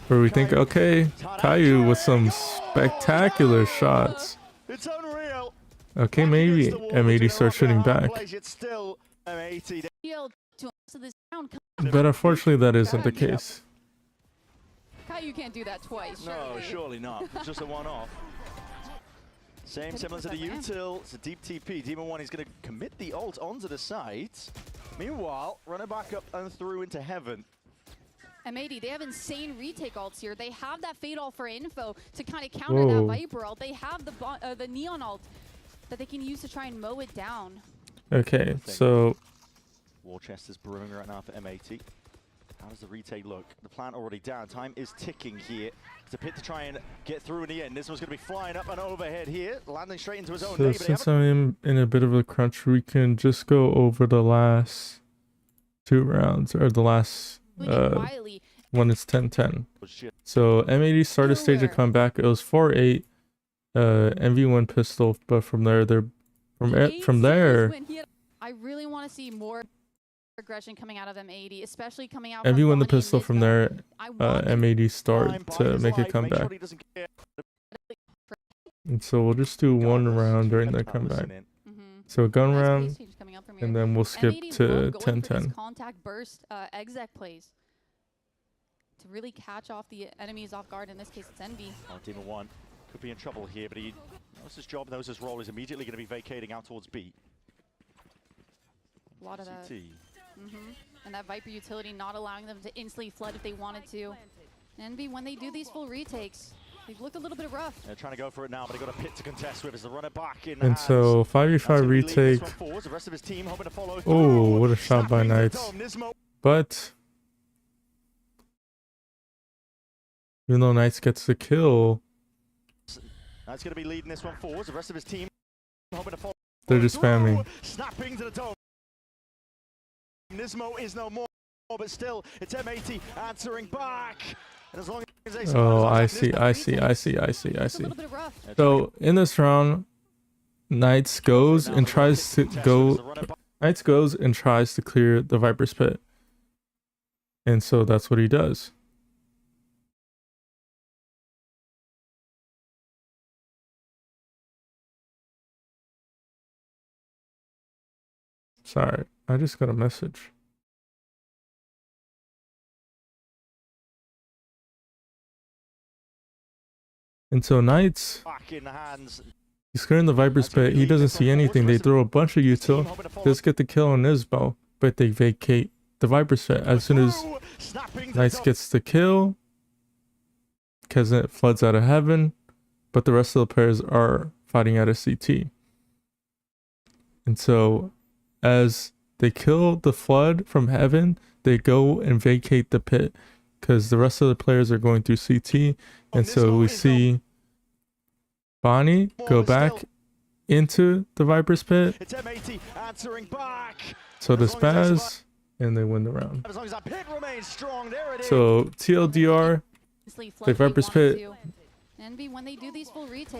where we think, okay, Caillou with some spectacular shots. It's unreal. Okay, maybe M80 starts shooting back. But unfortunately, that isn't the case. Caillou can't do that twice. No, surely not. It's just a one-off. Same similar to the util. It's a deep TP. DEMON1 is going to commit the ult onto the side. Meanwhile, running back up and through into heaven. M80, they have insane retake ults here. They have that Fade ult for info to kind of counter that Viper ult. They have the Neon ult that they can use to try and mow it down. Okay, so War chest is brewing right now for M80. How does the retake look? The plant already down. Time is ticking here. It's a pit to try and get through in the end. This one's going to be flying up and overhead here, landing straight into his own. So since I'm in a bit of a crunch, we can just go over the last 2 rounds, or the last one is 10-10. So M80 started stage a comeback. It was 4-8, MV1 pistol, but from there I really want to see more aggression coming out of M80, especially coming out. MV1 the pistol from there. M80 start to make a comeback. And so we'll just do 1 round during the comeback. So gun round, and then we'll skip to 10-10. Contact burst exec plays to really catch off the enemies off guard. In this case, it's Envy. Oh, DEMON1 could be in trouble here, but he knows his job, knows his role. Is immediately going to be vacating out towards B. A lot of that. And that Viper utility not allowing them to instantly flood if they wanted to. Envy, when they do these full retakes, they've looked a little bit rough. They're trying to go for it now, but they got a pit to contest with as the runner back in. And so 5v5 retake. Oh, what a shot by Knights. But even though Knights gets the kill, Knight's going to be leading this one forward. The rest of his team hoping to follow. They're just spamming. Snapping to the dome. Nismo is no more, but still, it's M80 answering back. And as long as they I see. So in this round, Knights goes and tries to clear the Viper's pit. And so that's what he does. Sorry, I just got a message. And so Knights, he's clearing the Viper's pit. He doesn't see anything. They throw a bunch of util. Just get the kill on Nismo, but they vacate the Viper's pit. As soon as Knights gets the kill, KEZNIT floods out of heaven, but the rest of the players are fighting out of CT. And so as they kill the flood from heaven, they go and vacate the pit because the rest of the players are going through CT. And so we see Bonnie go back into the Viper's pit. So does Spaz, and they win the round. So TLDR, the Viper's pit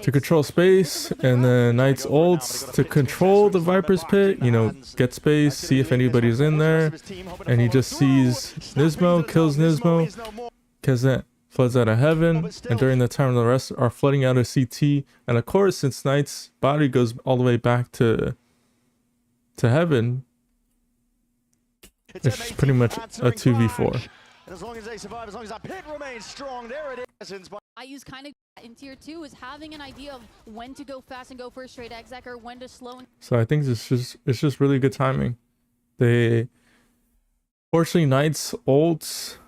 to control space, and then Knight's ults to control the Viper's pit, you know, get space, see if anybody's in there, and he just sees Nismo, kills Nismo, KEZNIT floods out of heaven, and during that time the rest are flooding out of CT, and of course since Knight's body goes all the way back to heaven, it's pretty much a 2v4. And as long as they survive, as long as that pit remains strong, there it is. I use kind of in tier 2 is having an idea of when to go fast and go for a straight exec or when to slow. So I think it's just really good timing. Unfortunately, Knight's ult,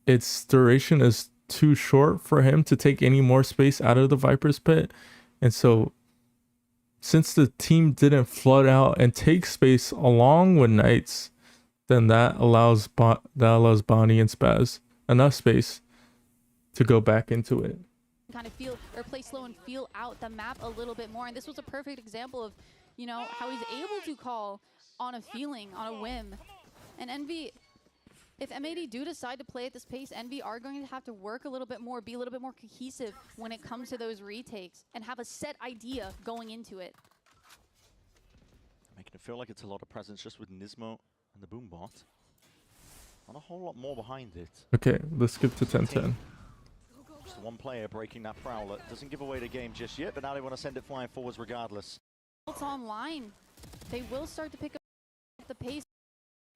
its duration is too short for him to take any more space out of the Viper's pit, and so since the team didn't flood out and take space along with Knights, then that allows Bonnie and Spaz enough space to go back into it. kind of feel or play slow and feel out the map a little bit more. And this was a perfect example of, you know, how he's able to call on a feeling, on a whim. And Envy, if M80 do decide to play at this pace, Envy are going to have to work a little bit more, be a little bit more cohesive when it comes to those retakes, and have a set idea going into it. Making it feel like it's a lot of presence just with Nismo and the Boombot. Not a whole lot more behind it. Okay, let's skip to 10-10. Just one player breaking that Prowler. Doesn't give away the game just yet, but now they want to send it flying forwards regardless. It's online. They will start to pick up the pace.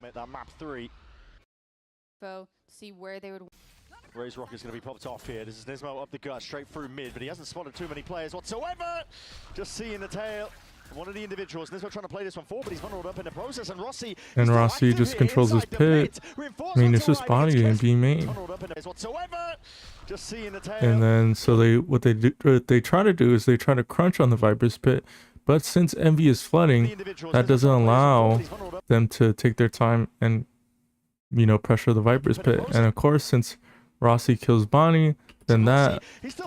At that map 3. To see where they would. Raze Rock is going to be popped off here. This is Nismo up the gut, straight through mid, but he hasn't spotted too many players whatsoever. Just seeing the tail. One of the individuals. Nismo trying to play this one forward, but he's bundled up in the process. And Rossi just controls his pit. I mean, it's just body and B main. Just seeing the tail. And then so what they try to do is they try to crunch on the Viper's pit. But since Envy is flooding, that doesn't allow them to take their time and, you know, pressure the Viper's pit. And of course, since Rossi kills Bonnie, then that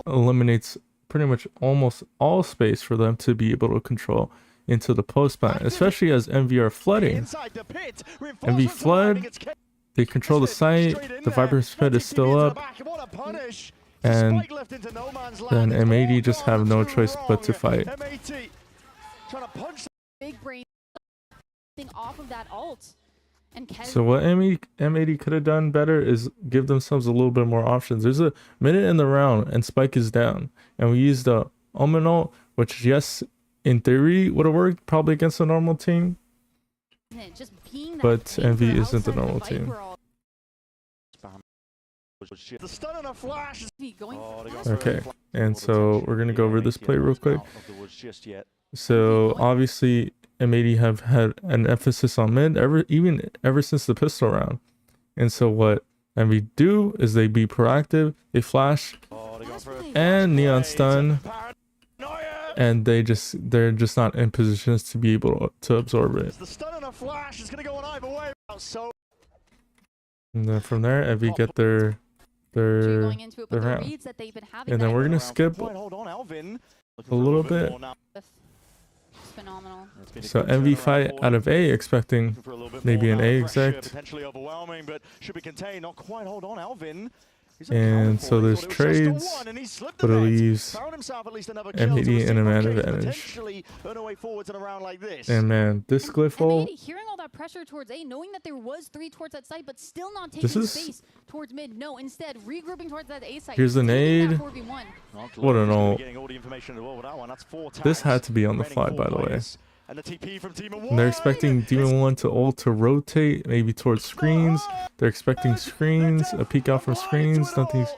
eliminates pretty much almost all space for them to be able to control into the post plant, especially as Envy are flooding. Envy flood, they control the site, the Viper's pit is still up, and then M80 just have no choice but to fight. Trying to punch big brain thing off of that ult. And so what M80 could have done better is give themselves a little bit more options. There's a minute in the round and Spike is down, and we used the Omen ult, which yes, in theory would have worked probably against a normal team, but Envy isn't the normal team. Okay, and so we're gonna go over this play real quick. So obviously M80 have had an emphasis on mid ever since the pistol round, and so what Envy do is they be proactive, they flash and neon stun, and they're just not in positions to be able to absorb it. And then from there Envy get their round, and then we're gonna skip a little bit. Phenomenal. So Envy fight out of A, expecting maybe an A exec. And so there's trades, but it leaves M80 in a man advantage. And man, this glyph ult, hearing all that pressure towards A, knowing that there was 3 towards that site, but still not taking space towards mid. No, instead regrouping towards that A site. Here's the nade. What an ult. This had to be on the fly, by the way. And they're expecting DEMON1 to ult to rotate, maybe towards screens. They're expecting screens, a peek out from screens, nothing's...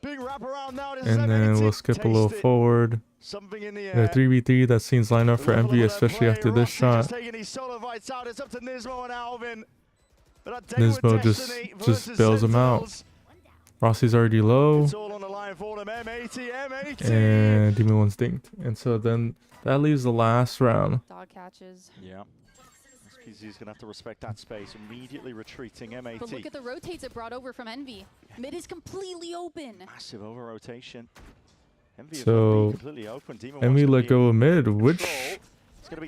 And then we'll skip a little forward. The 3v3, that seems line up for Envy, especially after this shot. Nismo just bails him out. Rossi's already low. And DEMON1's dinked. And so then that leaves the last round. Dog catches. Yeah. SPZ's gonna have to respect that space, immediately retreating M80. But look at the rotates it brought over from Envy. Mid is completely open. Massive over rotation. Envy so completely open. Envy let go of mid, which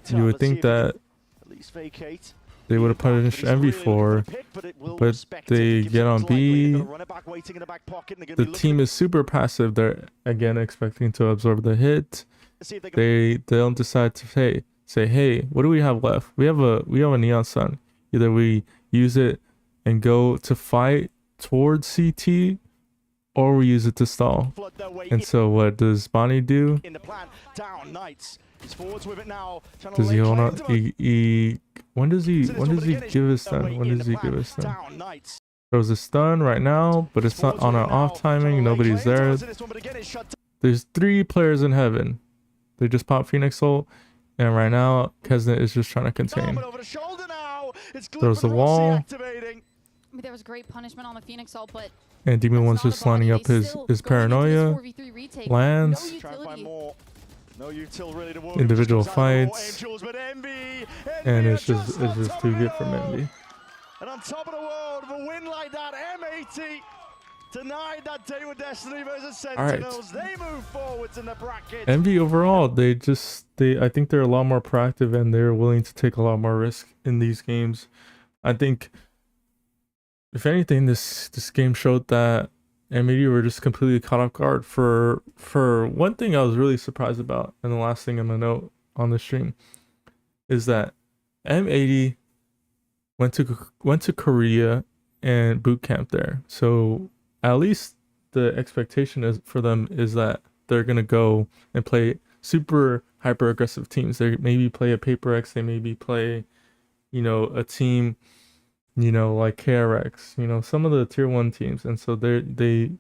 you would think that at least vacate. They would have punished Envy for, but they get on B. The team is super passive. They're again expecting to absorb the hit. They don't decide to say, hey, what do we have left? We have a neon sun. Either we use it and go to fight towards CT, or we use it to stall. And so what does Bonnie do? Does he hold on? When does he give a stun? When does he give a stun? Throws a stun right now, but it's not on our off timing. Nobody's there. There's 3 players in heaven. They just popped Phoenix ult, and right now KEZNIT is just trying to contain. Throws the wall. There was great punishment on the Phoenix ult, but and DEMON1's just lining up his paranoia. Lands. Individual fights. And it's just too good from Envy. And on top of the world, with a win like that, M80 Denied that day with Destiny versus All right. Sentinels. They move forwards in the bracket. Envy overall, I think they're a lot more proactive and they're willing to take a lot more risk in these games. I think, if anything, this game showed that M80 were just completely caught off guard. For one thing I was really surprised about, and the last thing I'm gonna note on the stream, is that M80 went to Korea and boot camp there. So at least the expectation is for them is that they're gonna go and play super hyper aggressive teams. They maybe play a Paper X, they maybe play, a team, like KRX, some of the tier 1 teams. And so they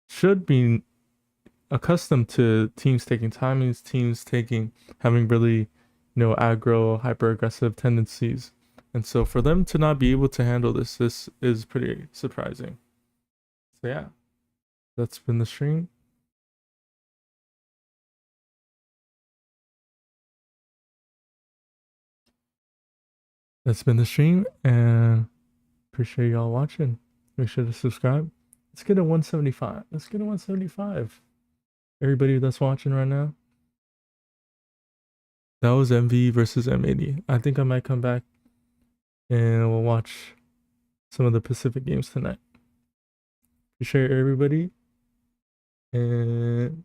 should be accustomed to teams taking timings, having really, aggro, hyper aggressive tendencies. And so for them to not be able to handle this is pretty surprising. So yeah, that's been the stream. That's been the stream, and appreciate y'all watching. Make sure to subscribe. Let's get a 175. Let's get a 175. Everybody that's watching right now. That was MV versus M80. I think I might come back and we'll watch some of the Pacific games tonight. Appreciate everybody, and